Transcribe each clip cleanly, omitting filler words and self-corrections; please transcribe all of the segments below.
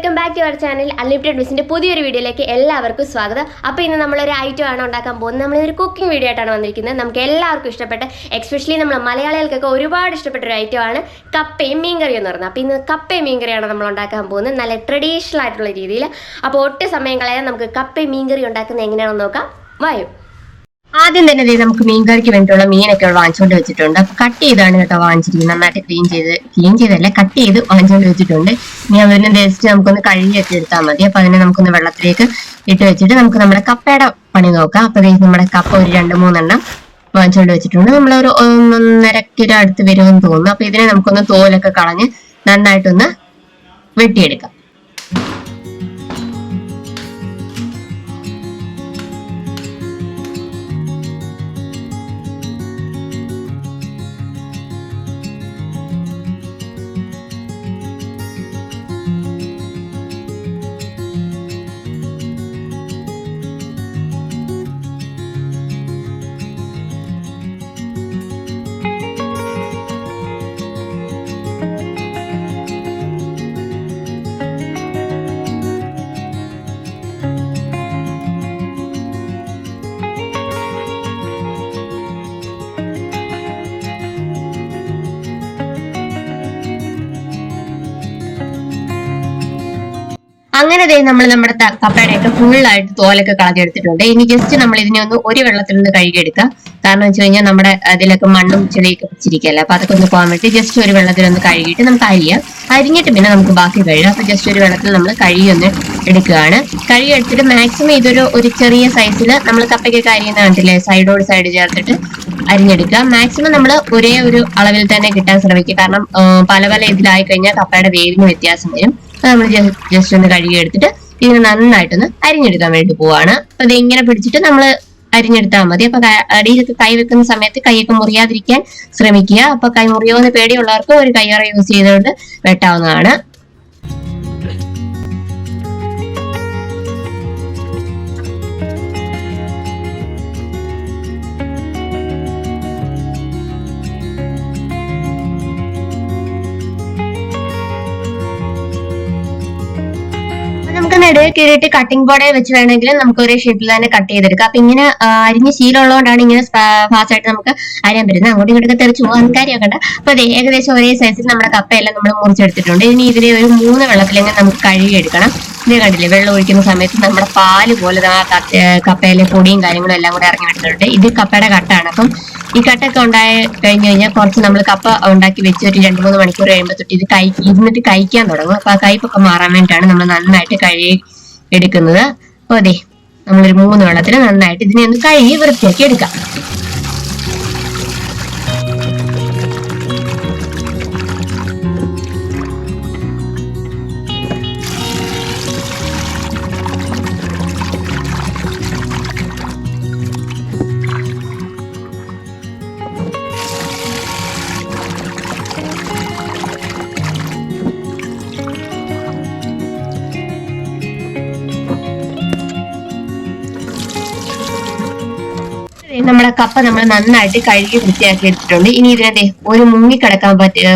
Welcome back to our channel unlimited മിസ്സിന്റെ പുതിയൊരു വീഡിയോയിലേക്ക് എല്ലാവർക്കും സ്വാഗതം. അപ്പോൾ ഇന്ന് നമ്മളൊരു ഐറ്റം ആണ് ഉണ്ടാക്കാൻ പോകുന്നത്. നമ്മളൊരു കുക്കിംഗ് വീഡിയോ ആയിട്ടാണ് വന്നിരിക്കുന്നത്. നമുക്ക് എല്ലാവർക്കും ഇഷ്ടപ്പെട്ട, എക്സ്പെഷ്യലി നമ്മൾ മലയാളികൾക്കൊക്കെ ഒരുപാട് ഇഷ്ടപ്പെട്ട ഒരു ഐറ്റം ആണ് കപ്പയും മീൻകറിയും എന്ന് പറയുന്നത്. അപ്പോൾ ഇന്ന് കപ്പയും മീൻകറിയാണ് നമ്മൾ ഉണ്ടാക്കാൻ പോകുന്നത്, നല്ല ട്രഡീഷണൽ ആയിട്ടുള്ള രീതിയിൽ. അപ്പോൾ ഒട്ടും സമയം കളയാൻ നമുക്ക് കപ്പയും മീൻകറി ഉണ്ടാക്കുന്നത് എങ്ങനെയാണെന്ന് നോക്കാം. വായു. ആദ്യം തന്നെ നമുക്ക് മീൻകറിക്ക് വേണ്ടിയുള്ള മീനൊക്കെ വാങ്ങിച്ചുകൊണ്ട് വെച്ചിട്ടുണ്ട്. അപ്പൊ കട്ട് ചെയ്താണ് കേട്ടോ വാങ്ങിച്ചിരിക്കുന്നത്. നന്നായിട്ട് ക്ലീൻ ചെയ്തല്ല, കട്ട് ചെയ്ത് വാങ്ങിച്ചുകൊണ്ട് വെച്ചിട്ടുണ്ട്. ഇനി അതിന് ജസ്റ്റ് നമുക്കൊന്ന് കഴുകിയൊക്കെ എടുത്താൽ മതി. അപ്പൊ അതിനെ നമുക്കൊന്ന് വെള്ളത്തിലേക്ക് ഇട്ട് വെച്ചിട്ട് നമുക്ക് നമ്മുടെ കപ്പയുടെ പണി നോക്കാം. അപ്പൊ നമ്മുടെ കപ്പ ഒരു 2-3 എണ്ണം വാങ്ങിച്ചുകൊണ്ട് വെച്ചിട്ടുണ്ട്. നമ്മളൊരു 1.5 കിലോ അടുത്ത് വരുമെന്ന് തോന്നുന്നു. അപ്പൊ ഇതിനെ നമുക്കൊന്ന് തോലൊക്കെ കളഞ്ഞ് നന്നായിട്ടൊന്ന് വെട്ടിയെടുക്കാം. അങ്ങനെ നമ്മൾ നമ്മുടെ കപ്പയുടെയൊക്കെ ഫുള്ളായിട്ട് തോലൊക്കെ കളഞ്ഞെടുത്തിട്ടുണ്ട്. ഇനി ജസ്റ്റ് നമ്മൾ ഇതിനെ ഒന്ന് ഒരു വെള്ളത്തിൽ നിന്ന് കഴുകിയെടുക്കാം. കാരണം വെച്ച് കഴിഞ്ഞാൽ നമ്മുടെ അതിലൊക്കെ മണ്ണും ചെളിയൊക്കെ പിടിച്ചിരിക്കല്ലേ. അപ്പൊ അതൊക്കെ ഒന്ന് പോകാൻ വേണ്ടി ജസ്റ്റ് ഒരു വെള്ളത്തിൽ ഒന്ന് കഴുകിയിട്ട് നമുക്ക് അരിഞ്ഞിട്ട് പിന്നെ നമുക്ക് ബാക്കി കഴുകാം. അപ്പൊ ജസ്റ്റ് ഒരു വെള്ളത്തിൽ നമ്മൾ കഴുകിയൊന്ന് എടുക്കുകയാണ്. കഴുകി എടുത്തിട്ട് മാക്സിമം ഇതൊരു ചെറിയ സൈസിൽ നമ്മൾ കപ്പയ്ക്കൊക്കെ അരിയുന്ന കണ്ടില്ലേ, സൈഡോട് സൈഡ് ചേർത്തിട്ട് അരിഞ്ഞെടുക്കുക. മാക്സിമം നമ്മൾ ഒരേ ഒരു അളവിൽ തന്നെ കിട്ടാൻ ശ്രമിക്കുക. കാരണം പല ഇതിലായി കഴിഞ്ഞാൽ കപ്പയുടെ വേവിന് വ്യത്യാസം വരും. നമ്മൾ ജസ്റ്റ് ഒന്ന് കഴുകി എടുത്തിട്ട് ഇതിന് നന്നായിട്ടൊന്ന് അരിഞ്ഞെടുക്കാൻ വേണ്ടി പോവാണ്. അപ്പൊ ഇത് ഇങ്ങനെ പിടിച്ചിട്ട് നമ്മൾ അരിഞ്ഞെടുത്താൽ മതി. അപ്പൊ അടിയിലൊക്കെ കൈ വെക്കുന്ന സമയത്ത് കൈയൊക്കെ മുറിയാതിരിക്കാൻ ശ്രമിക്കുക. അപ്പൊ കൈ മുറിയോന്ന് പേടിയുള്ളവർക്ക് ഒരു കയ്യറ യൂസ് ചെയ്തുകൊണ്ട് വെട്ടാവുന്നതാണ്. നമുക്കൊന്ന് കീറിയിട്ട് കട്ടിംഗ് ബോർഡെ വെച്ച് വേണമെങ്കിൽ നമുക്ക് ഒരേ ഷേപ്പിൽ തന്നെ കട്ട് ചെയ്തെടുക്കാം. അപ്പൊ ഇങ്ങനെ അരിഞ്ഞ് ശീലമുള്ളതുകൊണ്ടാണ് ഇങ്ങനെ ഫാസ്റ്റ് ആയിട്ട് നമുക്ക് അരിയാൻ പറ്റുന്നത്. അങ്ങോട്ടും ഇങ്ങോട്ടൊക്കെ തെറിച്ച് പോകാൻ കാര്യമാക്കണ്ട. അപ്പൊ അതെ, ഏകദേശം ഒരേ സൈസിൽ നമ്മുടെ കപ്പയെല്ലാം നമ്മൾ മുറിച്ചെടുത്തിട്ടുണ്ട്. ഇനി ഇതിനെ ഒരു 3 വെള്ളത്തിലെങ്കിൽ നമുക്ക് കഴുകിയെടുക്കണം. ഇത് കണ്ടില്ലേ, വെള്ളം ഒഴിക്കുന്ന സമയത്ത് നമ്മുടെ പാല് പോലെ കപ്പയിലെ പൊടിയും കാര്യങ്ങളും എല്ലാം കൂടെ ഇറങ്ങി വരുന്നുണ്ട്. ഇത് കപ്പയുടെ കട്ടാണ്. അപ്പം ഈ കട്ടൊക്കെ ഉണ്ടായി കഴിഞ്ഞു കഴിഞ്ഞാൽ കുറച്ച് നമ്മൾ കപ്പ ഉണ്ടാക്കി വെച്ച് ഒരു 2-3 മണിക്കൂർ കഴിയുമ്പോൾ തൊട്ട് ഇത് ഇരുന്നിട്ട് കഴിക്കാൻ തുടങ്ങും. അപ്പൊ ആ കയ്പൊക്കെ മാറാൻ വേണ്ടിയിട്ടാണ് നമ്മൾ നന്നായിട്ട് കഴുകി എടുക്കുന്നത്. അപ്പൊ അതെ, നമ്മളൊരു 3 വെള്ളത്തിൽ നന്നായിട്ട് ഇതിനെ ഒന്ന് കഴുകി വൃത്തിയാക്കി എടുക്കാം. നമ്മുടെ കപ്പ നമ്മൾ നന്നായിട്ട് കഴുകി വൃത്തിയാക്കി എടുത്തിട്ടുണ്ട്. ഇനി ഇതിനെ ഒരു മുങ്ങിക്കിടക്കാൻ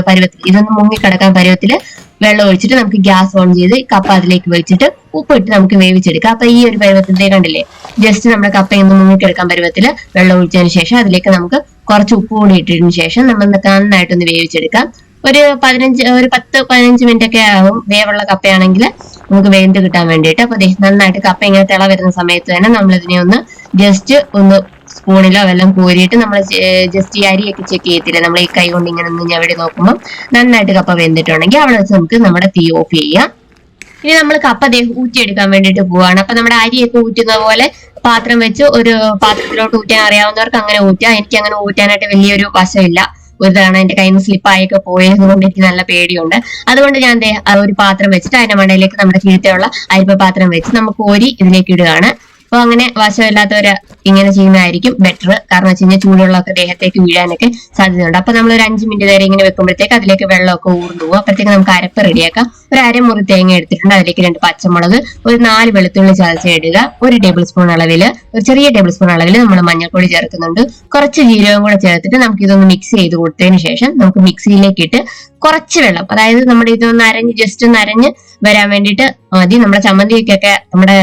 പരുവത്തിൽ, മുങ്ങിക്കിടക്കാൻ പരുവത്തില് വെള്ളം ഒഴിച്ചിട്ട് നമുക്ക് ഗ്യാസ് ഓൺ ചെയ്ത് കപ്പ അതിലേക്ക് വെച്ചിട്ട് ഉപ്പിട്ട് നമുക്ക് വേവിച്ചെടുക്കാം. അപ്പൊ ഈ ഒരു പരുവത്തിലേ കണ്ടില്ലേ, ജസ്റ്റ് നമ്മുടെ കപ്പ ഒന്ന് മുങ്ങിക്കിടക്കാൻ പരുവത്തില് വെള്ളം ഒഴിച്ചതിന് ശേഷം അതിലേക്ക് നമുക്ക് കുറച്ച് ഉപ്പ് കൂടി ഇട്ടതിന് ശേഷം നമ്മൾ നന്നായിട്ടൊന്ന് വേവിച്ചെടുക്കാം. ഒരു 10-15 മിനിറ്റ് ഒക്കെ ആവും. വേവുള്ള കപ്പയാണെങ്കിൽ നമുക്ക് വെന്ത് കിട്ടാൻ വേണ്ടിയിട്ട്. അപ്പൊ നന്നായിട്ട് കപ്പ ഇങ്ങനെ തിള വരുന്ന സമയത്ത് തന്നെ നമ്മൾ ഇതിനെ ഒന്ന് ജസ്റ്റ് ഒന്ന് സ്പൂണിലോ വെള്ളം കോരിയിട്ട് നമ്മൾ ജസ്റ്റ് ഈ അരിയൊക്കെ ചെക്ക് ചെയ്യത്തില്ല, നമ്മൾ ഈ കൈ കൊണ്ട് ഇങ്ങനെ ഒന്ന് ഞവടി നോക്കുമ്പോൾ നന്നായിട്ട് കപ്പ വെന്തിട്ടുണ്ടെങ്കിൽ അവിടെ വെച്ച് നമുക്ക് നമ്മുടെ തീ ഓഫ് ചെയ്യാം. ഇനി നമ്മൾ കപ്പ ഊറ്റിയെടുക്കാൻ വേണ്ടിയിട്ട് പോവാണ്. അപ്പൊ നമ്മുടെ അരിയൊക്കെ ഊറ്റുന്ന പോലെ പാത്രം വെച്ച് ഒരു പാത്രത്തിലോട്ട് ഊറ്റാൻ അറിയാവുന്നവർക്ക് അങ്ങനെ ഊറ്റാം. എനിക്ക് അങ്ങനെ ഊറ്റാനായിട്ട് വലിയൊരു വശമില്ല. ഒരു തവണ എന്റെ കയ്യിൽ നിന്ന് സ്ലിപ്പായൊക്കെ പോയത് കൊണ്ട് എനിക്ക് നല്ല പേടിയുണ്ട്. അതുകൊണ്ട് ഞാൻ ഒരു പാത്രം വെച്ചിട്ട് അതിന്റെ മണ്ടയിലേക്ക് നമ്മുടെ കീഴത്തിലുള്ള അരിപ്പ പാത്രം വെച്ച് നമുക്ക് കോരി ഇതിലേക്ക് ഇടുകയാണ്. അപ്പൊ അങ്ങനെ വശമില്ലാത്തവര് ഇങ്ങനെ ചെയ്യുന്നതായിരിക്കും ബെറ്റർ. കാരണം വെച്ച് കഴിഞ്ഞാൽ ചൂടുവെള്ളമൊക്കെ ദേഹത്തേക്ക് വീഴാനൊക്കെ സാധ്യതയുണ്ട്. അപ്പൊ നമ്മൾ ഒരു 5 മിനിറ്റ് നേരം ഇങ്ങനെ വെക്കുമ്പോഴത്തേക്ക് അതിലേക്ക് വെള്ളമൊക്കെ ഊർന്നു പോകും. അപ്പോഴത്തേക്ക് നമുക്ക് അരപ്പ് റെഡിയാക്കാം. ഒരു അരമുറി തേങ്ങ എടുത്തിട്ടുണ്ട്. അതിലേക്ക് 2 പച്ചമുളക്, ഒരു 4 വെളുത്തുള്ളി ചതച്ച് ഇടുക. 1 ടേബിൾ സ്പൂൺ അളവില്, ഒരു ചെറിയ ടേബിൾ സ്പൂൺ അളവിൽ നമ്മൾ മഞ്ഞൾപ്പൊടി ചേർക്കുന്നുണ്ട്. കുറച്ച് ജീരകം കൂടെ ചേർത്തിട്ട് നമുക്ക് ഇതൊന്ന് മിക്സ് ചെയ്ത് കൊടുത്തതിന് ശേഷം നമുക്ക് മിക്സിയിലേക്ക് ഇട്ട് കുറച്ച് വെള്ളം, അതായത് നമ്മുടെ ഇതൊന്ന് അരഞ്ഞ് ജസ്റ്റ് ഒന്ന് അരഞ്ഞ് വരാൻ വേണ്ടിയിട്ട് മതി. നമ്മുടെ ചമ്മന്തിക്കൊക്കെ, നമ്മുടെ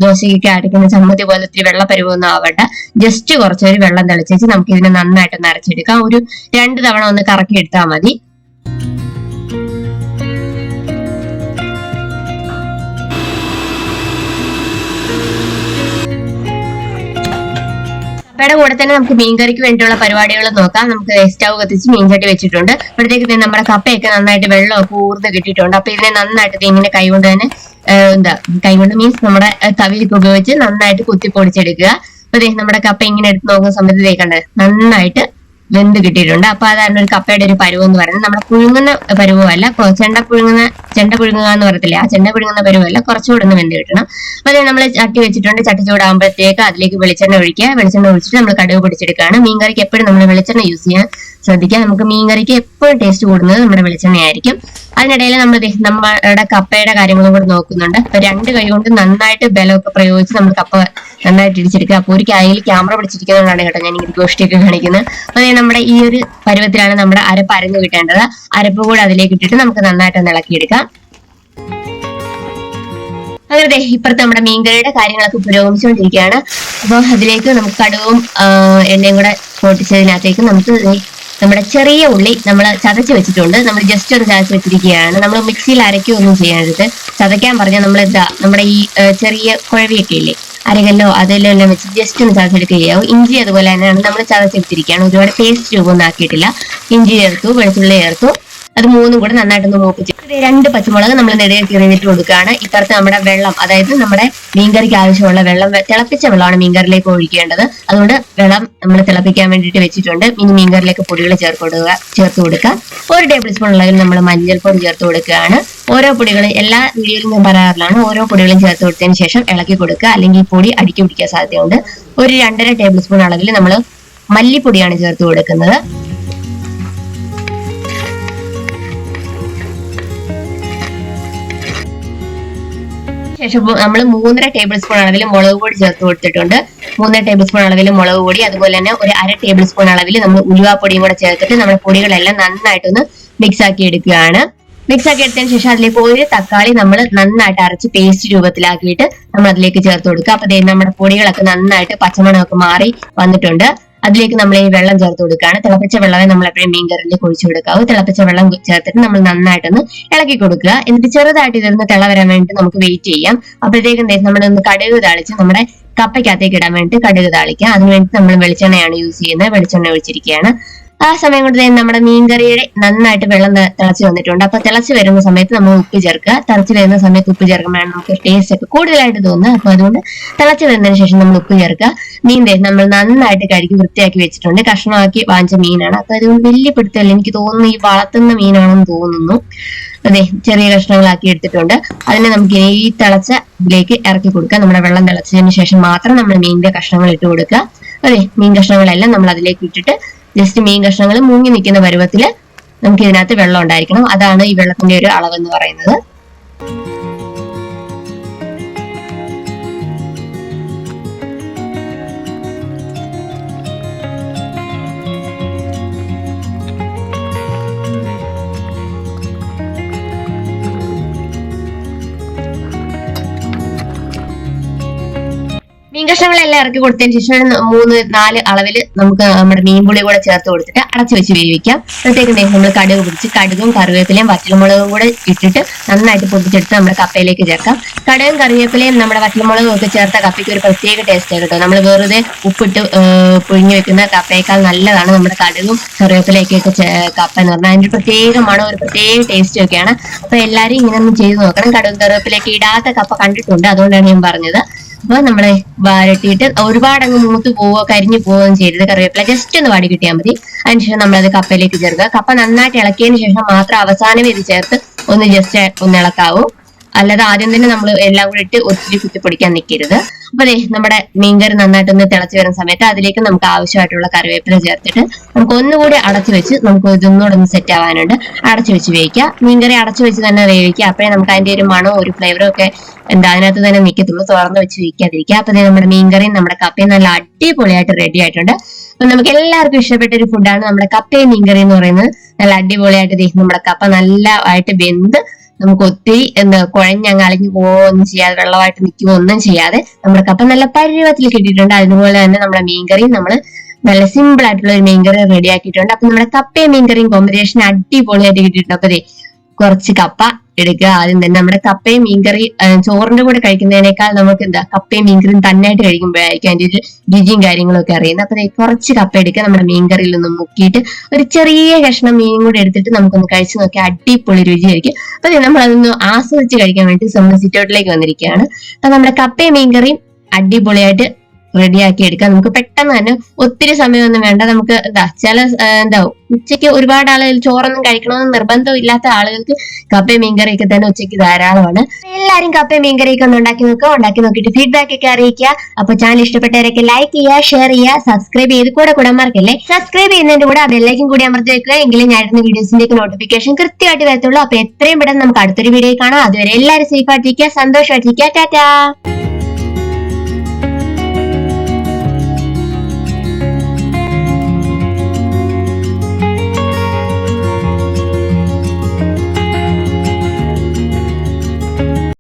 ദോശയ്ക്കൊക്കെ അരയ്ക്കുന്ന ചമ്മന്തി പോലെ ഒത്തിരി വെള്ള പരുവൊന്നും ആവട്ടെ. ജസ്റ്റ് കുറച്ചൊരു വെള്ളം തെളിച്ചേച്ച് നമുക്ക് ഇതിനെ നന്നായിട്ടൊന്ന് അരച്ചെടുക്കാം. ഒരു 2 തവണ ഒന്ന് കറക്കി എടുത്താൽ മതി. കപ്പയുടെ കൂടെ തന്നെ നമുക്ക് മീൻകറിക്ക് വേണ്ടിയുള്ള പരിപാടികൾ നോക്കാം. നമുക്ക് സ്റ്റൗ കത്തിച്ച് മീൻചട്ടി വെച്ചിട്ടുണ്ട്. അപ്പോഴത്തേക്ക് നമ്മുടെ കപ്പയൊക്കെ നന്നായിട്ട് വെള്ളമൊക്കെ ഊർന്ന് കിട്ടിയിട്ടുണ്ട്. അപ്പൊ ഇതിനെ നന്നായിട്ട് ഇങ്ങനെ കൈകൊണ്ട് തന്നെ കൈകൊണ്ട് മീൻസ് നമ്മുടെ തവിയൊക്കെ ഉപയോഗിച്ച് നന്നായിട്ട് കുത്തി പൊടിച്ചെടുക്കുക. അപ്പൊ നമ്മുടെ കപ്പ ഇങ്ങനെ എടുത്ത് നോക്കുന്ന സമയത്ത് തേക്കണ്ടേ നന്നായിട്ട് വെന്ത് കിട്ടിയിട്ടുണ്ട്. അപ്പൊ അതാണ് ഒരു കപ്പയുടെ ഒരു പരുവം എന്ന് പറയുന്നത്. നമ്മുടെ പുഴുങ്ങുന്ന പരുവമല്ല, ചെണ്ട പുഴുങ്ങുക എന്ന് പറയത്തില്ലേ, ആ ചെണ്ട പുഴുങ്ങുന്ന പരുവമല്ല, കുറച്ചുകൂടെ ഒന്ന് വെന്ത് കിട്ടണം. അപ്പൊ നമ്മൾ ചട്ടി വെച്ചിട്ടുണ്ട്. ചട്ടി ചൂടാകുമ്പോഴത്തേക്ക് അതിലേക്ക് വെളിച്ചെണ്ണ ഒഴിക്കുക. വെളിച്ചെണ്ണ ഒഴിച്ചിട്ട് നമ്മൾ കടുക് പൊടിച്ചെടുക്കുകയാണ്. മീൻകറിക്ക് എപ്പോഴും നമ്മൾ വെളിച്ചെണ്ണ യൂസ് ചെയ്യാൻ ശ്രദ്ധിക്കുക. നമുക്ക് മീൻകറിക്ക് എപ്പോഴും ടേസ്റ്റ് കൂടുന്നത് നമ്മുടെ വെളിച്ചെണ്ണയായിരിക്കും. അതിനിടയിൽ നമ്മൾ നമ്മുടെ കപ്പയുടെ കാര്യങ്ങളും കൂടെ നോക്കുന്നുണ്ട്. അപ്പൊ 2 കൈ കൊണ്ട് നന്നായിട്ട് ബലമൊക്കെ പ്രയോഗിച്ച് നമ്മൾ കപ്പ നന്നായിട്ട് ഇടിച്ചെടുക്കുക. അപ്പൊ ഒരു കയ്യിൽ ക്യാമറ പിടിച്ചിരിക്കുന്നതുകൊണ്ടാണ് കേട്ടോ ഞാൻ ഇങ്ങനെ ഗോഷ്ടിയൊക്കെ കാണിക്കുന്നത്. അപ്പൊ നമ്മുടെ ഈ ഒരു പരുവത്തിലാണ് നമ്മുടെ അരപ്പ് അരഞ്ഞു കിട്ടേണ്ടത്. അരപ്പ് കൂടെ അതിലേക്ക് ഇട്ടിട്ട് നമുക്ക് നന്നായിട്ട് ഇളക്കിയെടുക്കാം. അങ്ങനെ ഇപ്പുറത്ത് നമ്മുടെ മീൻകറിയുടെ കാര്യങ്ങളൊക്കെ പുരോഗമിച്ചുകൊണ്ടിരിക്കുകയാണ്. അപ്പൊ അതിലേക്ക് നമുക്ക് കടുവും എണ്ണയും കൂടെ പൊട്ടിച്ചതിനകത്തേക്ക് നമുക്ക് നമ്മുടെ ചെറിയ ഉള്ളി നമ്മൾ ചതച്ച് വെച്ചിട്ടുണ്ട്. നമ്മൾ ജസ്റ്റ് ഒന്ന് ചതച്ച് വെച്ചിരിക്കുകയാണ്. നമ്മൾ മിക്സിയിൽ അരയ്ക്കുകയൊന്നും ചെയ്യരുത്. ചതയ്ക്കാൻ പറഞ്ഞാൽ നമ്മൾ നമ്മുടെ ഈ ചെറിയ കുഴവിയൊക്കെ ഇല്ലേ, അരകല്ലോ അതെല്ലാം എല്ലാം വെച്ച് ജസ്റ്റ് ഒന്ന് ചതച്ചെടുക്കുകയാവും. ഇഞ്ചി അതുപോലെ തന്നെയാണ് നമ്മൾ ചതച്ചെടുത്തിരിക്കുകയാണ്. ഒരുപാട് പേസ്റ്റ് രൂപമൊന്നും ആക്കിയിട്ടില്ല. ഇഞ്ചി ചേർത്തു, വെളുത്തുള്ളി ചേർത്തു, അത് 3 കൂടെ നന്നായിട്ടൊന്ന് മൂപ്പിച്ച് 2 പച്ചമുളക് നമ്മൾ നെടുകെ കീറിയിട്ട് കൊടുക്കുകയാണ്. ഇപ്പുറത്ത് നമ്മുടെ വെള്ളം, അതായത് നമ്മുടെ മീൻകറിക്ക് ആവശ്യമുള്ള വെള്ളം, തിളപ്പിച്ച വെള്ളമാണ് മീൻകറിയിലേക്ക് ഒഴിക്കേണ്ടത്. അതുകൊണ്ട് വെള്ളം നമ്മൾ തിളപ്പിക്കാൻ വേണ്ടിയിട്ട് വെച്ചിട്ടുണ്ട്. ഇനി മീൻകറിയിലേക്ക് പൊടികൾ ചേർത്ത് കൊടുക്കുക. 1 ടേബിൾ സ്പൂൺ അളവിൽ നമ്മൾ മഞ്ഞൾപ്പൊടി ചേർത്ത് കൊടുക്കുകയാണ്. ഓരോ പൊടികളും എല്ലാ വീഡിയോയിലും ഞാൻ പറയാറുള്ളതാണ്. ഓരോ പൊടികളും ചേർത്ത് കൊടുത്തതിന് ശേഷം ഇളക്കി കൊടുക്കുക, അല്ലെങ്കിൽ ഈ പൊടി അടിക്കി പിടിക്കാൻ സാധ്യതയുണ്ട്. ഒരു 2.5 ടേബിൾ സ്പൂൺ അളവിൽ നമ്മൾ മല്ലിപ്പൊടിയാണ് ചേർത്ത് കൊടുക്കുന്നത്. ശേഷം നമ്മൾ 3.5 ടേബിൾ സ്പൂൺ അളവിൽ മുളക് പൊടി ചേർത്ത് കൊടുത്തിട്ടുണ്ട്. 3 ടേബിൾ സ്പൂൺ അളവിൽ മുളക് പൊടി, അതുപോലെ തന്നെ ഒരു 1/2 ടേബിൾ സ്പൂൺ അളവിൽ നമ്മൾ ഉലുവാപ്പൊടിയും കൂടെ ചേർത്തിട്ട് നമ്മുടെ പൊടികളെല്ലാം നന്നായിട്ടൊന്ന് മിക്സ് ആക്കി എടുക്കുകയാണ്. മിക്സ് ആക്കി എടുത്തതിന് ശേഷം അതിലേക്ക് 1 തക്കാളി നമ്മൾ നന്നായിട്ട് അരച്ച് പേസ്റ്റ് രൂപത്തിലാക്കിയിട്ട് നമ്മൾ അതിലേക്ക് ചേർത്ത് കൊടുക്കുക. അപ്പൊ നമ്മുടെ പൊടികളൊക്കെ നന്നായിട്ട് പച്ചമണമൊക്കെ മാറി വന്നിട്ടുണ്ട്. അതിലേക്ക് നമ്മൾ ഈ വെള്ളം ചേർത്ത് കൊടുക്കുകയാണ്. തിളപ്പിച്ച വെള്ളമേ നമ്മൾ എപ്പോഴും മീൻകറിയിലേക്ക് ഒഴിച്ചു കൊടുക്കാവൂ. തിളപ്പിച്ച വെള്ളം ചേർത്തിട്ട് നമ്മൾ നന്നായിട്ടൊന്ന് ഇളക്കി കൊടുക്കുക. എന്നിട്ട് ചെറുതായിട്ട് ഇതൊന്ന് തിള വരാൻ വേണ്ടി നമുക്ക് വെയിറ്റ് ചെയ്യാം. അപ്പോഴത്തേക്കും നമ്മളൊന്ന് കടുക് താളിച്ച് നമ്മുടെ കപ്പയ്ക്കകത്തേക്ക് ഇടാൻ വേണ്ടി കടുക് താളിക്കാം. അതിനുവേണ്ടി നമ്മൾ വെളിച്ചെണ്ണയാണ് യൂസ് ചെയ്യുന്നത്. വെളിച്ചെണ്ണ ഒഴിച്ചിരിക്കുകയാണ്. ആ സമയം കൊണ്ട് നമ്മുടെ മീൻകറിയുടെ നന്നായിട്ട് വെള്ളം തിളച്ച് വന്നിട്ടുണ്ട്. അപ്പൊ തിളച്ച് വരുന്ന സമയത്ത് നമ്മൾ ഉപ്പ് ചേർക്കുക. തിളച്ച് വരുന്ന സമയത്ത് ഉപ്പ് ചേർക്കുമ്പോഴാണ് നമുക്ക് ടേസ്റ്റ് ഒക്കെ കൂടുതലായിട്ട് തോന്നുന്നത്. അപ്പൊ അതുകൊണ്ട് തിളച്ച് വരുന്നതിന് ശേഷം നമ്മൾ ഉപ്പ് ചേർക്കുക. മീൻ നമ്മൾ നന്നായിട്ട് കഴുകി വൃത്തിയാക്കി വെച്ചിട്ടുണ്ട്. കഷ്ണമാക്കി വാങ്ങിച്ച മീനാണ്. അപ്പൊ അതുകൊണ്ട് വലിയ പിടുത്തമല്ല, എനിക്ക് തോന്നുന്നു ഈ വളർത്തുന്ന മീനാണെന്ന് തോന്നുന്നു. അതെ, ചെറിയ കഷ്ണങ്ങളാക്കി എടുത്തിട്ടുണ്ട്. അതിനെ നമുക്ക് ഈ തിളച്ച ഇതിലേക്ക് ഇറക്കി കൊടുക്കുക. നമ്മുടെ വെള്ളം തിളച്ചതിന് ശേഷം മാത്രം നമ്മൾ മീനിന്റെ കഷ്ണങ്ങൾ ഇട്ട് കൊടുക്കുക. അതെ, മീൻ കഷ്ണങ്ങളെല്ലാം നമ്മൾ അതിലേക്ക് ഇട്ടിട്ട് ജസ്റ്റ് മീൻ കഷ്ണങ്ങൾ മുങ്ങി നിൽക്കുന്ന പരുവത്തില് നമുക്ക് ഇതിനകത്ത് വെള്ളം ഉണ്ടായിരിക്കണം. അതാണ് ഈ വെള്ളത്തിന്റെ ഒരു അളവെന്ന് പറയുന്നത്. മീൻ കഷ്ണങ്ങളെല്ലാം ഇറക്കി കൊടുത്തതിന് ശേഷം 3-4 അളവിൽ നമുക്ക് നമ്മുടെ മീൻപുളി കൂടെ ചേർത്ത് കൊടുത്തിട്ട് അടച്ചു വെച്ച് വേവിക്കാം. അപ്പോഴത്തേക്ക് നമ്മൾ കടുക് പിടിച്ച് കടുകും കറിവേപ്പിലയും വറ്റൽമുളകും കൂടെ ഇട്ടിട്ട് നന്നായിട്ട് പൊട്ടിച്ചെടുത്ത് നമ്മുടെ കപ്പയിലേക്ക് ചേർക്കാം. കടുകും കറിവേപ്പിലയും നമ്മുടെ വറ്റൽമുളകും ഒക്കെ ചേർത്ത കപ്പയ്ക്ക് ഒരു പ്രത്യേക ടേസ്റ്റ് കേട്ടോ. നമ്മൾ വെറുതെ ഉപ്പിട്ട് പുഴുങ്ങി വെക്കുന്ന കപ്പയേക്കാൾ നല്ലതാണ് നമ്മുടെ കടുകും കറിവേപ്പിലയൊക്കെ കപ്പ എന്ന് പറഞ്ഞാൽ. അതിന്റെ പ്രത്യേക മണം, ഒരു പ്രത്യേക ടേസ്റ്റും ഒക്കെയാണ്. അപ്പൊ എല്ലാവരും ഇങ്ങനെ ഒന്ന് ചെയ്ത് നോക്കണം. കടുകും കറിവേപ്പിലയൊക്കെ ഇടാത്ത കപ്പ കണ്ടിട്ടുണ്ട്, അതുകൊണ്ടാണ് ഞാൻ പറഞ്ഞത്. അപ്പൊ നമ്മളെ വരട്ടിയിട്ട് ഒരുപാടങ്ങ് മൂത്ത് പോവോ കരിഞ്ഞു പോവുകയും ചെയ്തത്. കറിവേപ്പില ജസ്റ്റ് ഒന്ന് വാടി കിട്ടിയാൽ മതി. അതിനുശേഷം നമ്മളത് കപ്പയിലേക്ക് ചേർക്കുക. കപ്പ നന്നായിട്ട് ഇളക്കിയതിന് ശേഷം മാത്രം അവസാനം ഇത് ചേർത്ത് ഒന്ന് ജസ്റ്റ് ഒന്ന് ഇളക്കാവൂ. അല്ലാതെ ആദ്യം തന്നെ നമ്മൾ എല്ലാം കൂടി ഇട്ട് ഒത്തിരി കുത്തിപ്പൊടിക്കാൻ നിൽക്കരുത്. അപ്പൊ അതെ നമ്മുടെ മീൻകറി നന്നായിട്ടൊന്ന് തിളച്ച് വരുന്ന സമയത്ത് അതിലേക്ക് നമുക്ക് ആവശ്യമായിട്ടുള്ള കറിവേപ്പില ചേർത്തിട്ട് നമുക്ക് ഒന്നുകൂടി അടച്ചു വെച്ച് നമുക്ക് ഇതൊന്നുകൂടെ ഒന്ന് സെറ്റ് ആവാനുണ്ട്. അടച്ചു വെച്ച് വേവിക്കുക. മീൻകറി അടച്ചു വെച്ച് തന്നെ വേവിക്കുക. അപ്പോഴേ നമുക്ക് അതിന്റെ ഒരു മണവും ഒരു ഫ്ലേവറും ഒക്കെ അതിനകത്ത് തന്നെ നിൽക്കത്തുള്ളൂ. തുറന്ന് വെച്ച് വേവിക്കാതിരിക്കുക. അപ്പൊ നമ്മുടെ മീൻകറിയും നമ്മുടെ കപ്പയും നല്ല അടിപൊളിയായിട്ട് റെഡി ആയിട്ടുണ്ട്. അപ്പൊ നമുക്ക് എല്ലാവർക്കും ഇഷ്ടപ്പെട്ട ഒരു ഫുഡാണ് നമ്മുടെ കപ്പയും മീൻകറി എന്ന് പറയുന്നത്. നല്ല അടിപൊളിയായിട്ട് നമ്മുടെ കപ്പ നല്ലതായിട്ട് വെന്ത് നമുക്ക് ഒത്തിരി കുഴഞ്ഞങ്ങ് അളിഞ്ഞു പോവുകയൊന്നും ചെയ്യാതെ വെള്ളമായിട്ട് നിൽക്കുകയോ ഒന്നും ചെയ്യാതെ നമ്മുടെ കപ്പ നല്ല പരുവത്തിൽ കിട്ടിയിട്ടുണ്ട്. അതുപോലെ തന്നെ നമ്മുടെ മീൻകറിയും നമ്മൾ നല്ല സിമ്പിൾ ആയിട്ടുള്ള ഒരു മീൻകറി റെഡി ആക്കിയിട്ടുണ്ട്. അപ്പൊ നമ്മുടെ കപ്പയും മീൻകറിയും കോമ്പിനേഷൻ അടിപൊളിയായിട്ട് കിട്ടിയിട്ടുണ്ട്. അപ്പൊ കുറച്ച് കപ്പ എടുക്കുക. ആദ്യം തന്നെ നമ്മുടെ കപ്പയും മീൻകറി ചോറിന്റെ കൂടെ കഴിക്കുന്നതിനേക്കാൾ നമുക്ക് കപ്പയും മീൻകറിയും തന്നെയായിട്ട് കഴിക്കുമ്പോഴായിരിക്കും അതിന്റെ ഒരു രുചിയും കാര്യങ്ങളും ഒക്കെ അറിയുന്നത്. അപ്പൊ കുറച്ച് കപ്പ എടുക്കുക. നമ്മുടെ മീൻകറിയിൽ ഒന്ന് മുക്കിയിട്ട് ഒരു ചെറിയ കഷ്ണം മീനും കൂടെ എടുത്തിട്ട് നമുക്കൊന്ന് കഴിച്ചു നോക്കിയാൽ അടിപൊളി രുചിയായിരിക്കും. അപ്പൊ നമ്മൾ അതൊന്ന് ആസ്വദിച്ച് കഴിക്കാൻ വേണ്ടി നമ്മൾ സിറ്റൗട്ടിലേക്ക് വന്നിരിക്കുകയാണ്. അപ്പൊ നമ്മുടെ കപ്പയും മീൻകറിയും അടിപൊളിയായിട്ട് റെഡിയാക്കി എടുക്കാം. നമുക്ക് പെട്ടെന്ന് തന്നെ ഒത്തിരി സമയമൊന്നും വേണ്ട. നമുക്ക് ഉച്ചയ്ക്ക് ഒരുപാട് ആളുകൾ ചോറൊന്നും കഴിക്കണമെന്ന് നിർബന്ധം ഇല്ലാത്ത ആളുകൾക്ക് കപ്പയും മീൻകറിയൊക്കെ തന്നെ ഉച്ചയ്ക്ക് ധാരാളമാണ്. എല്ലാവരും കപ്പയും മീൻകറിയൊക്കെ ഒന്ന് ഉണ്ടാക്കി നോക്കിയിട്ട് ഫീഡ്ബാക്ക് ഒക്കെ അറിയിക്കുക. അപ്പൊ ചാനൽ ഇഷ്ടപ്പെട്ടവരൊക്കെ ലൈക്ക് ചെയ്യുക, ഷെയർ ചെയ്യുക, സബ്സ്ക്രൈബ് ചെയ്ത് കൂടെ മറക്കല്ലേ. സബ്സ്ക്രൈബ് ചെയ്യുന്നതിന്റെ കൂടെ ആ ബെല്ലൈക്കൻ കൂടി അമർത്തി വെക്കുക. എങ്കിലും ഞാൻ ഇടുന്ന വീഡിയോസിന്റെ നോട്ടിഫിക്കേഷൻ കൃത്യമായിട്ട് വരത്തുള്ളൂ. അപ്പൊ എത്രയും പെട്ടെന്ന് നമുക്ക് അടുത്തൊരു വീഡിയോ കാണാം. അതുവരെ എല്ലാവരും സേഫ് ആയിട്ടിരിക്കുക, സന്തോഷമായിട്ടിരിക്കുക. ടാറ്റാ.